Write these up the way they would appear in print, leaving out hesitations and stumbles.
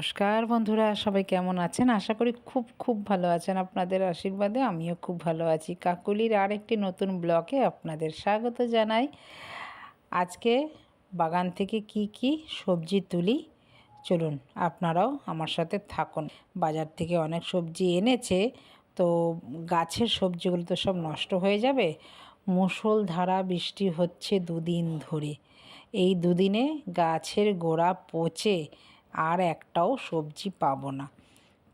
নমস্কার বন্ধুরা, সবাই কেমন আছেন? আশা করি খুব খুব ভালো আছেন। আপনাদের আশীর্বাদে আমিও খুব ভালো আছি। কাকুলির আর একটি নতুন ব্লগে আপনাদের স্বাগত জানাই। আজকে বাগান থেকে কি কি সবজি তুলি, চলুন আপনারাও আমার সাথে থাকুন। বাজার থেকে অনেক সবজি এনেছে, তো গাছের সবজিগুলো তো সব নষ্ট হয়ে যাবে। মুষলধারা বৃষ্টি হচ্ছে দুদিন ধরে। এই দুদিনে গাছের গোড়া পচে আর একটাও সবজি পাবো না।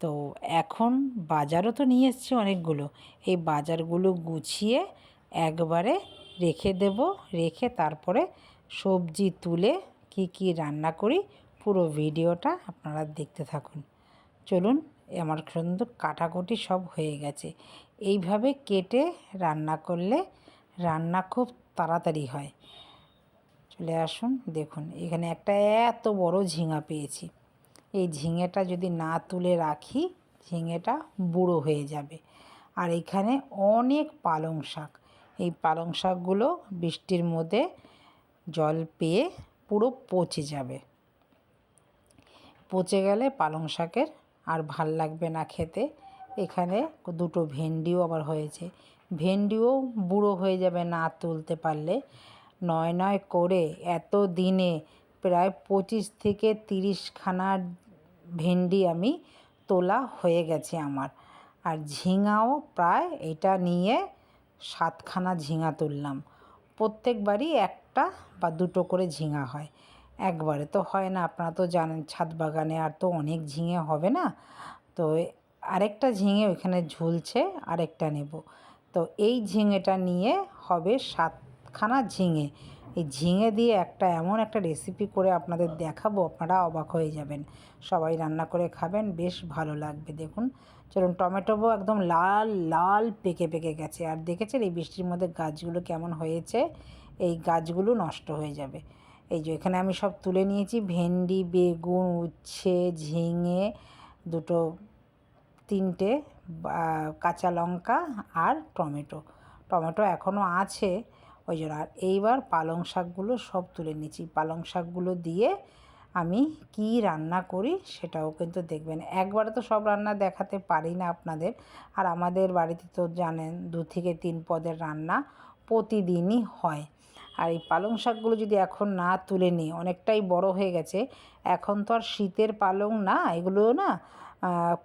তো এখন বাজারও তো নিয়ে এসছি অনেকগুলো। এই বাজারগুলো গুছিয়ে একবারে রেখে দেব, রেখে তারপরে সবজি তুলে কি কি রান্না করি পুরো ভিডিওটা আপনারা দেখতে থাকুন। চলুন, আমার কিন্তু কাটাকুটি সব হয়ে গেছে। এইভাবে কেটে রান্না করলে রান্না খুব তাড়াতাড়ি হয়। চলে আসুন, দেখুন এখানে একটা এত বড় ঝিঙা পেয়েছি। এই ঝিঙেটা যদি না তুলে রাখি, ঝিঙেটা বুড়ো হয়ে যাবে। আর এখানে অনেক পালং শাক। এই পালং শাকগুলো বৃষ্টির মধ্যে জল পেয়ে পুরো পচে যাবে। পচে গেলে পালং শাকের আর ভাল লাগবে না খেতে। এখানে দুটো ভেন্ডিও আবার হয়েছে। ভেন্ডিও বুড়ো হয়ে যাবে না তুলতে পারলে। নয় নয় করে এত দিনে প্রায় 25 থেকে 30 খানা ভেন্ডি আমি তোলা হয়ে গেছে আমার। আর ঝিঙাও প্রায় এটা নিয়ে 7খানা ঝিঙা তুললাম। প্রত্যেকবারই একটা বা দুটো করে ঝিঙা হয়, একবারে তো হয় না। আপনারা তো জানেন ছাদ বাগানে আর তো অনেক ঝিঙে হবে না। তো আরেকটা ঝিঙে ওইখানে ঝুলছে, আরেকটা নেব। তো এই ঝিঙেটা নিয়ে হবে 7খানা ঝিঙে। এই ঝিঙে দিয়ে এমন একটা রেসিপি করে আপনাদের দেখাবো, আপনারা অবাক হয়ে যাবেন। সবাই রান্না করে খাবেন, বেশ ভালো লাগবে। দেখুন, চলুন, টমেটোও একদম লাল লাল পেকে পেকে গেছে। আর দেখেছেন এই বৃষ্টির মধ্যে গাছগুলো কেমন হয়েছে? এই গাছগুলো নষ্ট হয়ে যাবে। এই যে এখানে আমি সব তুলে নিয়েছি, ভেন্ডি, বেগুন, উচ্ছে, ঝিঙে, দুটো তিনটে কাঁচা লঙ্কা আর টমেটো। টমেটো এখনও আছে ওই জন্য। আর এইবার পালং শাকগুলো সব তুলে নিয়েছি। পালং শাকগুলো দিয়ে আমি কি রান্না করি সেটাও কিন্তু দেখবেন। একবারে তো সব রান্না দেখাতে পারি না আপনাদের। আর আমাদের বাড়িতে তো জানেন 2 থেকে 3 পদের রান্না প্রতিদিনই হয়। আর এই পালং শাকগুলো যদি এখন না তুলে নিই, অনেকটাই বড় হয়ে গেছে। এখন তো আর শীতের পালং না, এগুলো না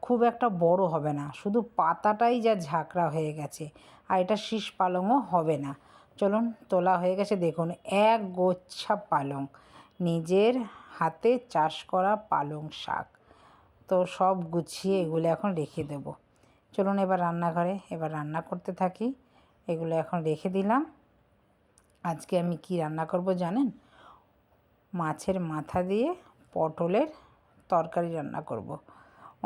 খুব একটা বড় হবে না, শুধু পাতাটাই যা ঝাঁকড়া হয়ে গেছে। আর এটা শীষ পালংও হবে না। চলুন, তোলা হয়ে গেছে। দেখুন, এক গোচ্ছা পালং, নিজের হাতে চাষ করা পালং শাক। তো সব গুছিয়ে এগুলো এখন রেখে দেব। চলুন এবার রান্নাঘরে এবার রান্না করতে থাকি। এগুলো এখন রেখে দিলাম। আজকে আমি কি রান্না করব জানেন? মাছের মাথা দিয়ে পটলের তরকারি রান্না করব।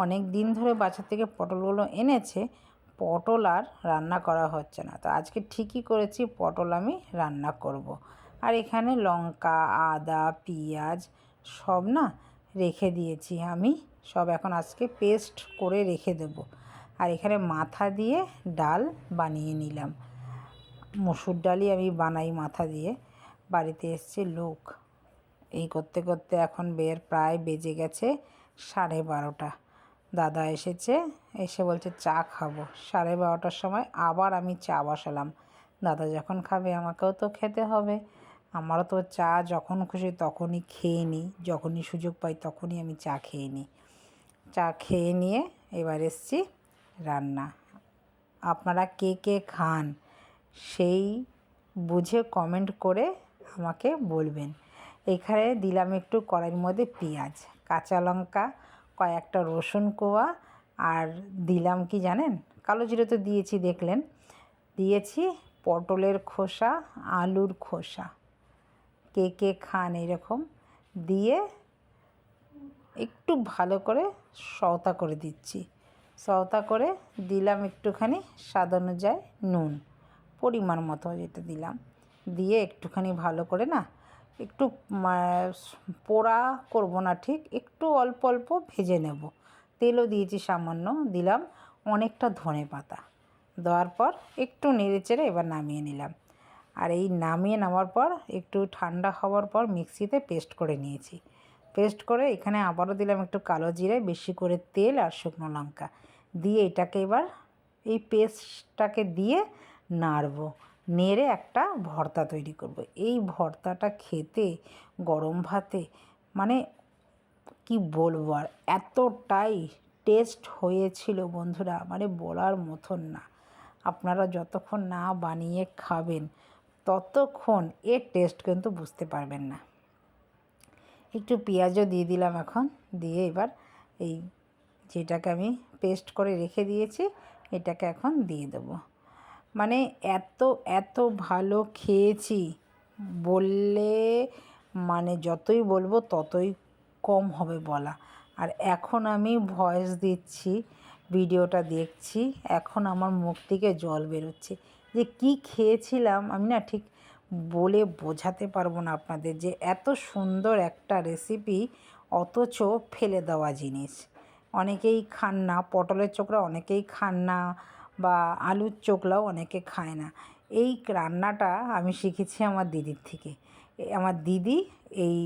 অনেক দিন ধরে বাজার থেকে পটলগুলো এনেছে, পটল আর রান্না করা হচ্ছে না। তো আজকে ঠিকই করেছি, পটল আমি রান্না করব। আর এখানে লঙ্কা, আদা, পেঁয়াজ সব না রেখে দিয়েছি আমি। সব এখন আজকে পেস্ট করে রেখে দেব। আর এখানে মাথা দিয়ে ডাল বানিয়ে নিলাম। মসুর ডালই আমি বানাই মাথা দিয়ে। বাড়িতে এসছে লোক, এই করতে করতে এখন প্রায় বেজে গেছে 12:30। দাদা এসেছে, এসে বলছে চা খাবো। 12:30টার সময় আবার আমি চা বসালাম। দাদা যখন খাবে আমাকেও তো খেতে হবে। আমারও তো চা যখন খুশি তখনই খেয়ে নিই, যখনই সুযোগ পাই তখনই আমি চা খেয়ে নিই। চা খেয়ে নিয়ে এবার এসছি রান্না। আপনারা কে কে খান সেই বুঝে কমেন্ট করে আমাকে বলবেন। এখানে দিলাম একটু কড়াইয়ের মধ্যে পেঁয়াজ, কাঁচা লঙ্কা, কয়েকটা রসুন কোয়া, আর দিলাম কি জানেন, কালো জিরে তো দিয়েছি দেখলেন। দিয়েছি পটলের খোসা, আলুর খোসা। কে কে খান এরকম দিয়ে একটু ভালো করে সওতা করে দিচ্ছি। সওতা করে দিলাম একটুখানি স্বাদ অনুযায়ী নুন, পরিমাণ মতো যেটা দিলাম, দিয়ে একটুখানি ভালো করে না, একটু পোড়া করব না, ঠিক একটু অল্প অল্প ভেজে নেব। তেলও দিয়েছি সামান্য, দিলাম অনেকটা ধনে পাতা। দেওয়ার পর একটু নেড়েচেড়ে এবার নামিয়ে নিলাম। আর এই নামিয়ে নেওয়ার পর একটু ঠান্ডা হওয়ার পর মিক্সিতে পেস্ট করে নিয়েছি। পেস্ট করে এখানে আবারও দিলাম একটু কালো জিরে, বেশি করে তেল আর শুকনো লঙ্কা দিয়ে এটাকে এবার এই পেস্টটাকে দিয়ে নাড়বো, নেড়ে একটা ভর্তা তৈরি করব। এই ভর্তাটা খেতে গরম ভাতে মানে কি বলবো আর, এতটাই টেস্ট হয়েছিল বন্ধুরা, মানে বলার মতন না। আপনারা যতক্ষণ না বানিয়ে খাবেন ততক্ষণ এর টেস্ট কিন্তু বুঝতে পারবেন না। একটু পেঁয়াজও দিয়ে দিলাম এখন, দিয়ে এবার এই যেটাকে আমি পেস্ট করে রেখে দিয়েছি এটাকে এখন দিয়ে দেবো। মানে এত এত ভালো খেয়েছি বললে মানে যতই বলবো ততই কম হবে বলা। আর এখন আমি ভয়েস দিচ্ছি, ভিডিওটা দেখছি, এখন আমার মুখ থেকে জল বেরোচ্ছে যে কি খেয়েছিলাম আমি না ঠিক বলে বোঝাতে পারবো না আপনাদের, যে এত সুন্দর একটা রেসিপি অথচ ফেলে দেওয়া জিনিস। অনেকেই খান না, পটলের চোখরা অনেকেই খান না, বা আলুর চোখলাও অনেকে খায় না। এই রান্নাটা আমি শিখেছি আমার দিদির থেকে। আমার দিদি এই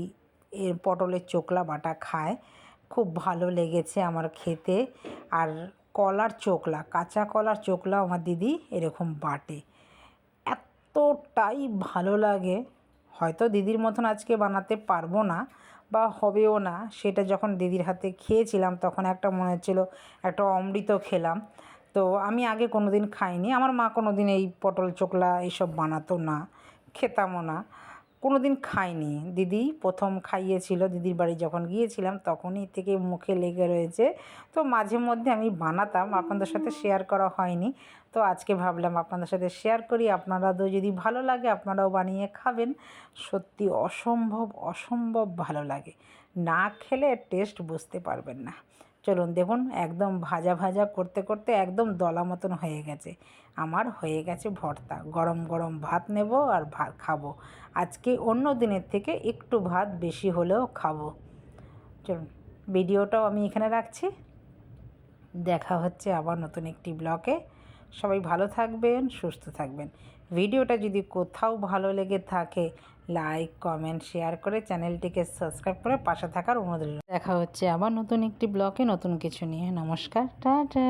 পটলের চোখলা বাটা খায়, খুব ভালো লেগেছে আমার খেতে। আর কলার চোখলা, কাঁচা কলার চোখলা আমার দিদি এরকম বাটে, এতটাই ভালো লাগে। হয়তো দিদির মতন আজকে বানাতে পারবো না বা হবেও না, সেটা যখন দিদির হাতে খেয়েছিলাম তখন একটা মনে হচ্ছিল একটা অমৃত খেলাম। তো আমি আগে কোনো দিন খাইনি, আমার মা কোনো দিন এই পটল চোখলা এইসব বানাতো না, খেতামও না, কোনো দিন খাইনি। দিদি প্রথম খাইয়েছিল, দিদির বাড়ি যখন গিয়েছিলাম তখনই থেকে মুখে লেগে রয়েছে। তো মাঝে মধ্যে আমি বানাতাম, আপনাদের সাথে শেয়ার করা হয়নি, তো আজকে ভাবলাম আপনাদের সাথে শেয়ার করি। আপনারাও যদি ভালো লাগে আপনারাও বানিয়ে খাবেন, সত্যি অসম্ভব অসম্ভব ভালো লাগে, না খেলে টেস্ট বুঝতে পারবেন না। চলুন দেখুন, একদম ভাজা ভাজা করতে করতে একদম দলা মতন হয়ে গেছে, আমার হয়ে গেছে ভর্তা। গরম গরম ভাত নেব আর ভাত খাবো। আজকে অন্য দিনের থেকে একটু ভাত বেশি হলেও খাবো। চলুন ভিডিওটাও আমি এখানে রাখছি, দেখা হচ্ছে আবার নতুন একটি ব্লগে। সবাই ভালো থাকবেন, সুস্থ থাকবেন। ভিডিওটা যদি কোথাও ভালো লেগে থাকে লাইক কমেন্ট শেয়ার করে চ্যানেলটিকে সাবস্ক্রাইব করে পাশে থাকার অনুরোধ রইল। দেখা হচ্ছে আবার নতুন একটি ব্লগে নতুন কিছু নিয়ে। নমস্কার, টাটা।